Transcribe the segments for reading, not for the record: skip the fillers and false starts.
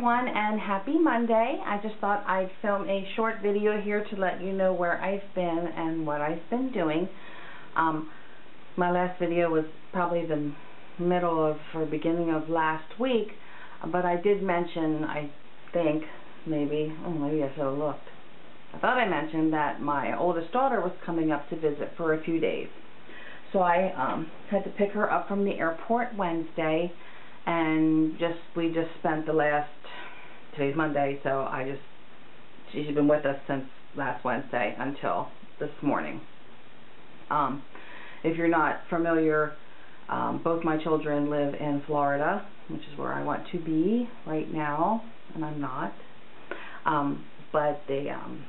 everyone, and happy Monday. I just thought I'd film a short video here to let you know where I've been and what I've been doing. My last video was probably the middle of or beginning of last week, but I did mention, I think, maybe I should have looked. I thought I mentioned that my oldest daughter was coming up to visit for a few days. So I had to pick her up from the airport Wednesday, and we just spent today's Monday, so she's been with us since last Wednesday until this morning. If you're not familiar, both my children live in Florida, which is where I want to be right now, and I'm not. But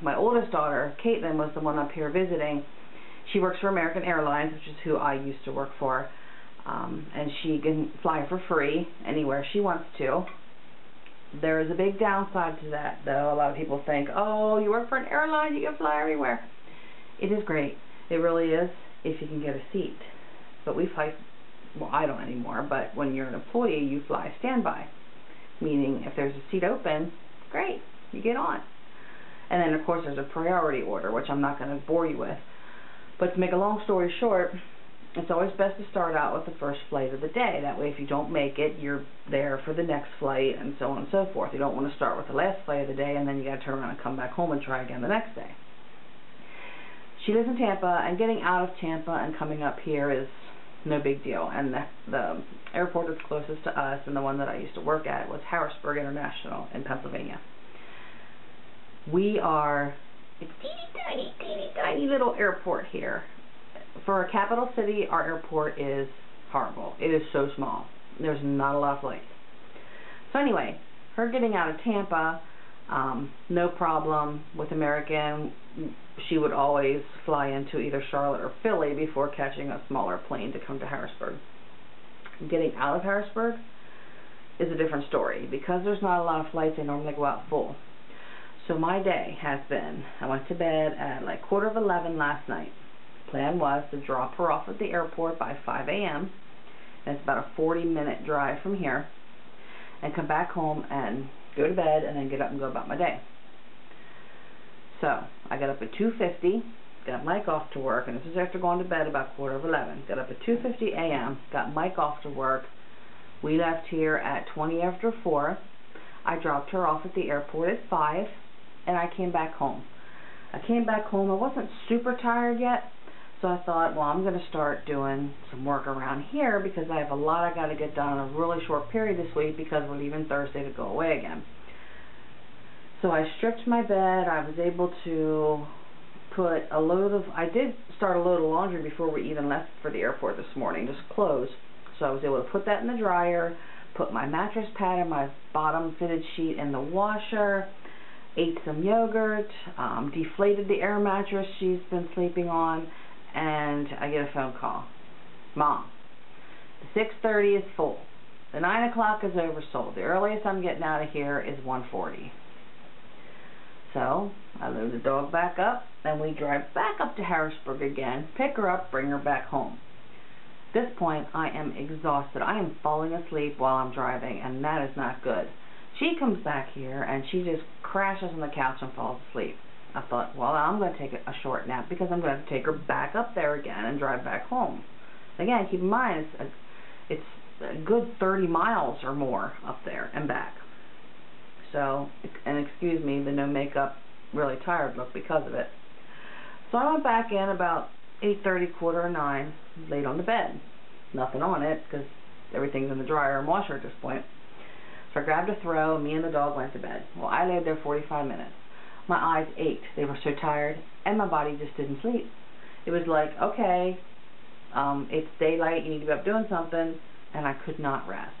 my oldest daughter, Caitlin, was the one up here visiting. She works for American Airlines, which is who I used to work for. And she can fly for free anywhere she wants to. There is a big downside to that, though. A lot of people think, oh, you work for an airline, you can fly everywhere. It is great. It really is, if you can get a seat. But we fly, well, I don't anymore, but when you're an employee, you fly standby. Meaning, if there's a seat open, great, you get on. And then, of course, there's a priority order, which I'm not going to bore you with. But to make a long story short, it's always best to start out with the first flight of the day. That way, if you don't make it, you're there for the next flight, and so on and so forth. You don't want to start with the last flight of the day, and then you got to turn around and come back home and try again the next day. She lives in Tampa, and getting out of Tampa and coming up here is no big deal. And the airport that's closest to us, and the one that I used to work at, was Harrisburg International in Pennsylvania. It's teeny tiny little airport here. For a capital city, our airport is horrible. It is so small. There's not a lot of flights. So anyway, her getting out of Tampa, no problem with American. She would always fly into either Charlotte or Philly before catching a smaller plane to come to Harrisburg. Getting out of Harrisburg is a different story. Because there's not a lot of flights, they normally go out full. So my day has been, I went to bed at like 11:15 last night. Plan was to drop her off at the airport by 5 a.m. and it's about a 40-minute drive from here, and come back home and go to bed and then get up and go about my day. So I got up at 2:50, got Mike off to work, and this is after going to bed about 11:15. Got up at 2:50 a.m., got Mike off to work. We left here at 20 after 4. I dropped her off at the airport at 5, and I came back home. I wasn't super tired yet, so I thought, well, I'm going to start doing some work around here because I have a lot I got to get done in a really short period this week because we're leaving Thursday to go away again. So I stripped my bed. I was able to put I did start a load of laundry before we even left for the airport this morning, just clothes. So I was able to put that in the dryer, put my mattress pad and my bottom fitted sheet in the washer, ate some yogurt, deflated the air mattress she's been sleeping on, and I get a phone call. Mom, the 6:30 is full. The 9 o'clock is oversold. The earliest I'm getting out of here is 1:40. So I load the dog back up, and we drive back up to Harrisburg again, pick her up, bring her back home. At this point, I am exhausted. I am falling asleep while I'm driving, and that is not good. She comes back here, and she just crashes on the couch and falls asleep. I thought, well, I'm going to take a short nap because I'm going to have to take her back up there again and drive back home. Again, keep in mind, it's a good 30 miles or more up there and back. So, and excuse me, the no makeup, really tired look because of it. So I went back in about 8:30, 8:45, laid on the bed. Nothing on it because everything's in the dryer and washer at this point. So I grabbed a throw, and me and the dog went to bed. Well, I laid there 45 minutes. My eyes ached. They were so tired, and my body just didn't sleep. It was like, okay, it's daylight, you need to be up doing something, and I could not rest.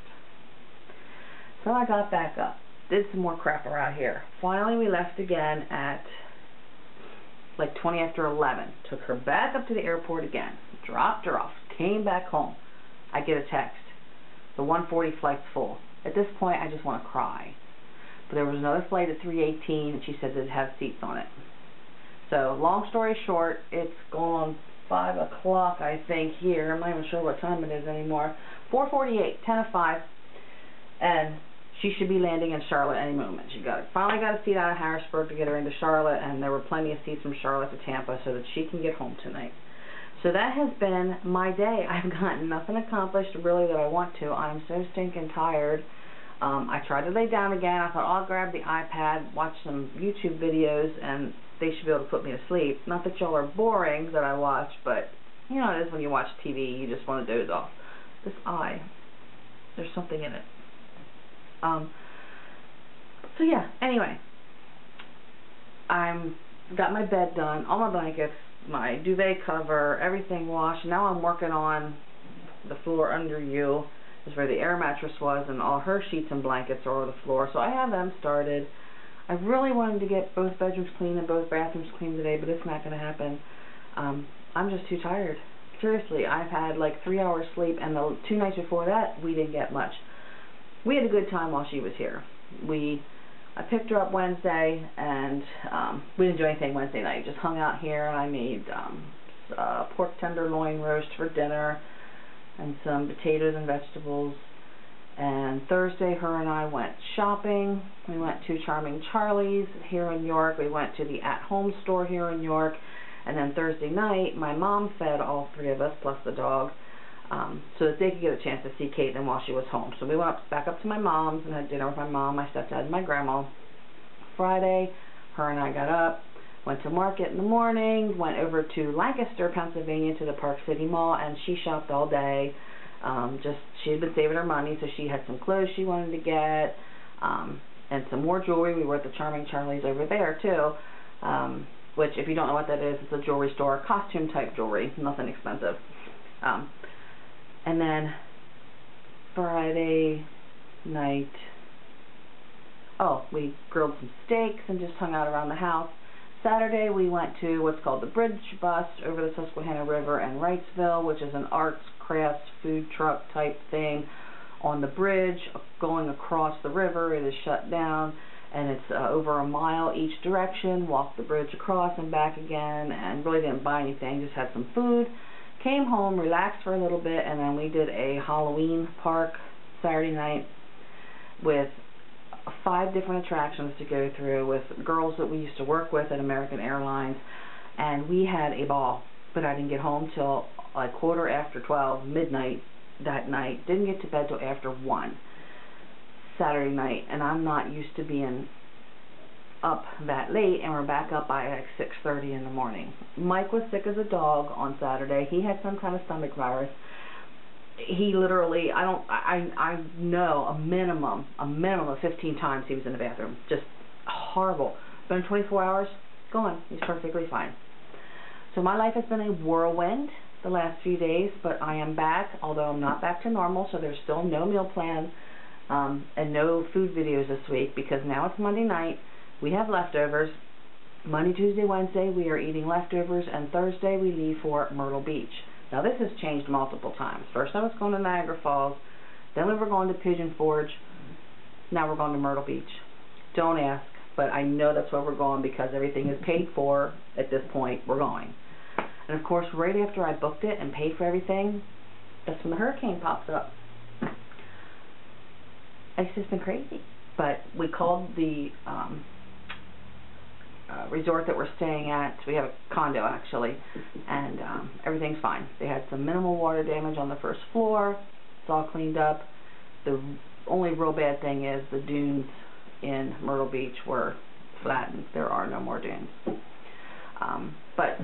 So I got back up, did some more crap around here. Finally, we left again at like 20 after 11. Took her back up to the airport again, dropped her off, came back home. I get a text. The 1:40 flight's full. At this point, I just want to cry. But there was another flight at 3:18, and she said that it had seats on it. So, long story short, it's going on 5 o'clock, I think, here. I'm not even sure what time it is anymore. 4:48, 10 of 5. And she should be landing in Charlotte any moment. She finally got a seat out of Harrisburg to get her into Charlotte, and there were plenty of seats from Charlotte to Tampa so that she can get home tonight. So that has been my day. I've gotten nothing accomplished really that I want to. I'm so stinking tired. I tried to lay down again. I thought I'll grab the iPad, watch some YouTube videos, and they should be able to put me to sleep. Not that y'all are boring that I watch, but you know it is when you watch TV, you just want to doze off. This eye, there's something in it. So yeah, anyway, got my bed done, all my blankets, my duvet cover, everything washed. Now I'm working on the floor under you, is where the air mattress was, and all her sheets and blankets are over the floor. So I have them started. I really wanted to get both bedrooms clean and both bathrooms clean today, but it's not going to happen. I'm just too tired. Seriously, I've had like 3 hours sleep, and the 2 nights before that, we didn't get much. We had a good time while she was here. I picked her up Wednesday, and we didn't do anything Wednesday night. Just hung out here, and I made pork tenderloin roast for dinner and some potatoes and vegetables. And Thursday, her and I went shopping. We went to Charming Charlie's here in York. We went to the At Home store here in York. And then Thursday night, my mom fed all 3 of us, plus the dog, so that they could get a chance to see Caitlin while she was home. So we went back up to my mom's and had dinner with my mom, my stepdad, and my grandma. Friday, her and I got up, went to market in the morning, went over to Lancaster, Pennsylvania, to the Park City Mall, and she shopped all day. She had been saving her money, so she had some clothes she wanted to get, and some more jewelry. We were at the Charming Charlie's over there, too, which, if you don't know what that is, it's a jewelry store, costume-type jewelry, nothing expensive. And then Friday night, we grilled some steaks and just hung out around the house. Saturday, we went to what's called the Bridge Bus over the Susquehanna River in Wrightsville, which is an arts, crafts, food truck type thing on the bridge going across the river. It is shut down, and it's over a mile each direction. Walked the bridge across and back again, and really didn't buy anything, just had some food. Came home, relaxed for a little bit, and then we did a Halloween park Saturday night with 5 different attractions to go through with girls that we used to work with at American Airlines, and we had a ball. But I didn't get home till like 12:15, midnight that night. Didn't get to bed till after 1 Saturday night, and I'm not used to being up that late, and we're back up by like 6:30 in the morning. Mike was sick as a dog on Saturday. He had some kind of stomach virus. He literally, I know a minimum of 15 times he was in the bathroom. Just horrible. But in 24 hours, gone. He's perfectly fine. So my life has been a whirlwind the last few days, but I am back, although I'm not back to normal, so there's still no meal plan and no food videos this week, because now it's Monday night. We have leftovers. Monday, Tuesday, Wednesday, we are eating leftovers, and Thursday we leave for Myrtle Beach. Now, this has changed multiple times. First I was going to Niagara Falls, then we were going to Pigeon Forge, now we're going to Myrtle Beach. Don't ask, but I know that's where we're going because everything is paid for at this point. We're going. And, of course, right after I booked it and paid for everything, that's when the hurricane pops up. It's just been crazy. But we called the resort that we're staying at. We have a condo, actually, and everything's fine. They had some minimal water damage on the first floor. It's all cleaned up. The only real bad thing is the dunes in Myrtle Beach were flattened. There are no more dunes. But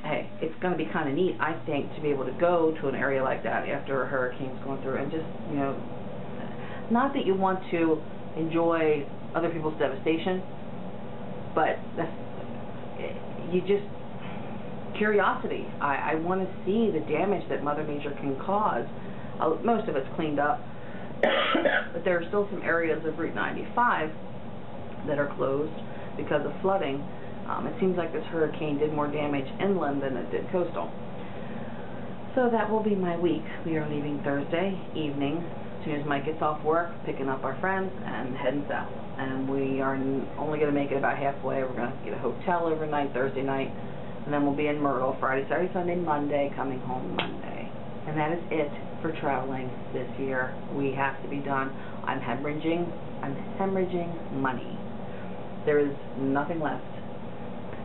hey, it's going to be kind of neat, I think, to be able to go to an area like that after a hurricane's going through, and just, you know, not that you want to enjoy other people's devastation, but curiosity. I want to see the damage that Mother Nature can cause. Most of it's cleaned up, but there are still some areas of Route 95 that are closed because of flooding. It seems like this hurricane did more damage inland than it did coastal. So that will be my week. We are leaving Thursday evening, as soon as Mike gets off work, picking up our friends and heading south. And we are only going to make it about halfway. We're going to get a hotel overnight Thursday night, and then we'll be in Myrtle Friday, Saturday, Sunday, Monday, coming home Monday. And that is it for traveling this year. We have to be done. I'm hemorrhaging money. There is nothing left.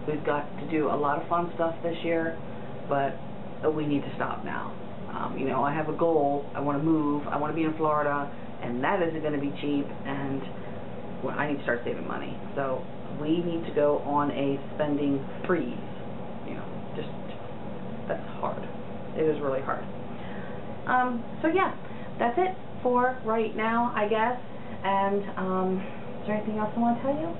We've got to do a lot of fun stuff this year, but we need to stop now. You know, I have a goal. I want to move. I want to be in Florida, and that isn't going to be cheap, and well, I need to start saving money. So we need to go on a spending freeze. You know, just, that's hard. It is really hard. So yeah, that's it for right now, I guess. And is there anything else I want to tell you?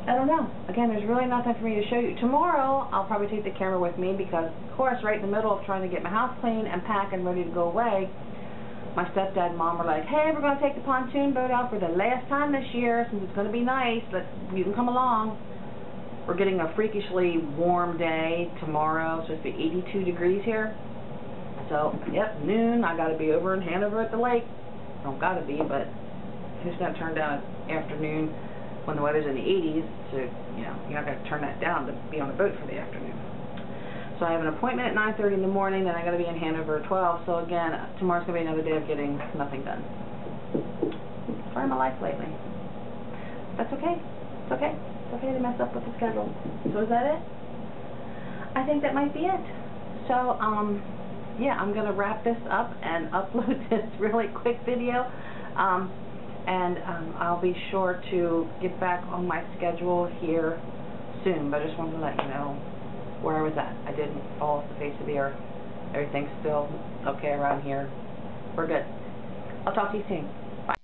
I don't know. Again, there's really nothing for me to show you. Tomorrow, I'll probably take the camera with me because, of course, right in the middle of trying to get my house clean and pack and ready to go away, my stepdad and mom were like, hey, we're going to take the pontoon boat out for the last time this year since it's going to be nice. You can come along. We're getting a freakishly warm day tomorrow. It's supposed to be 82 degrees here. So, yep, noon. I got to be over in Hanover at the lake. Don't got to be, but who's going to turn down afternoon when the weather's in the 80s, so, you know, you're not going to turn that down to be on a boat for the afternoon. So I have an appointment at 9:30 in the morning, and I got to be in Hanover at 12, so again, tomorrow's going to be another day of getting nothing done. Sorry my life lately. That's okay. It's okay. It's okay to mess up with the schedule. So is that it? I think that might be it. So, yeah, I'm going to wrap this up and upload this really quick video. And I'll be sure to get back on my schedule here soon, but I just wanted to let you know where I was at. I didn't fall off the face of the earth. Everything's still okay around here. We're good. I'll talk to you soon. Bye.